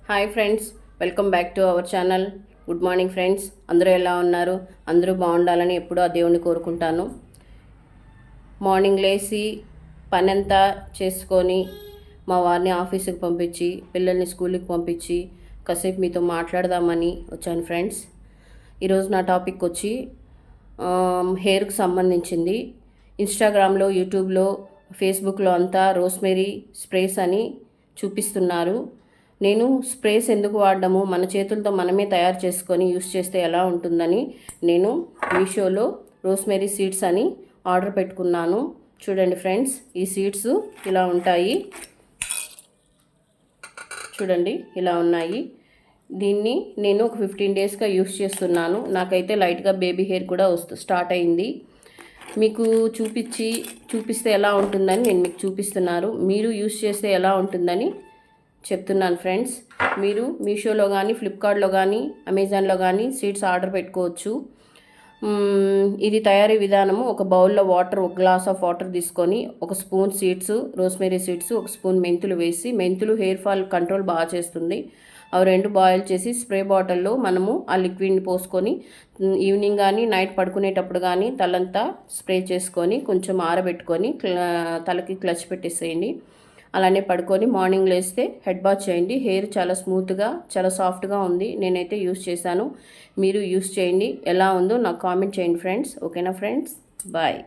Hi friends, welcome back to our channel. Good morning friends. అందరూ ఎలా ఉన్నారు? అందరూ బాగుండాలని ఎప్పుడూ ఆ దేవుణ్ణి కోరుకుంటాను. మార్నింగ్ లేచి పనంతా చేసుకొని మా వారిని ఆఫీసుకి పంపించి పిల్లల్ని స్కూల్కి పంపించి కాసేపు మీతో మాట్లాడదామని వచ్చాను ఫ్రెండ్స్. ఈరోజు నా టాపిక్ వచ్చి హెయిర్కి సంబంధించింది. ఇన్స్టాగ్రామ్లో, యూట్యూబ్లో, ఫేస్బుక్లో అంతా రోస్మెరీ స్ప్రేస్ అని చూపిస్తున్నారు. నేను స్ప్రేస్ ఎందుకు వాడడము, మన చేతులతో మనమే తయారు చేసుకొని యూస్ చేస్తే ఎలా ఉంటుందని నేను మీషోలో రోస్మెరీ సీడ్స్ అని ఆర్డర్ పెట్టుకున్నాను. చూడండి ఫ్రెండ్స్, ఈ సీడ్స్ ఇలా ఉంటాయి. చూడండి, ఇలా ఉన్నాయి. దీన్ని నేను ఒక 15 డేస్గా యూస్ చేస్తున్నాను. నాకైతే లైట్గా బేబీ హెయిర్ కూడా స్టార్ట్ అయింది. మీకు చూపిస్తే ఎలా ఉంటుందని నేను మీకు చూపిస్తున్నాను. మీరు యూస్ చేస్తే ఎలా ఉంటుందని చెప్తున్నాను ఫ్రెండ్స్. మీరు మీషోలో కానీ, ఫ్లిప్కార్ట్లో కానీ, అమెజాన్లో కానీ సీడ్స్ ఆర్డర్ పెట్టుకోవచ్చు. ఇది తయారీ విధానము: ఒక బౌల్లో వాటర్, ఒక గ్లాస్ ఆఫ్ వాటర్ తీసుకొని ఒక స్పూన్ సీడ్స్, రోస్మెరీ సీడ్స్, ఒక స్పూన్ మెంతులు వేసి, మెంతులు హెయిర్ ఫాల్ కంట్రోల్ బాగా చేస్తుంది. అవి 2 బాయిల్ చేసి స్ప్రే బాటిల్లో మనము ఆ లిక్విడ్ని పోసుకొని ఈవినింగ్ కానీ నైట్ పడుకునేటప్పుడు కానీ తలంతా స్ప్రే చేసుకొని కొంచెం ఆరబెట్టుకొని తలకి క్లచ్ పెట్టేసేయండి. అలానే పడుకొని మార్నింగ్ లేస్తే హెడ్ బాత్ చేయండి. హెయిర్ చాలా స్మూత్గా, చాలా సాఫ్ట్గా ఉంది. నేనైతే యూస్ చేశాను. మీరు యూస్ చేయండి. ఎలా ఉందో నాకు కామెంట్ చేయండి ఫ్రెండ్స్. ఓకేనా ఫ్రెండ్స్? బాయ్.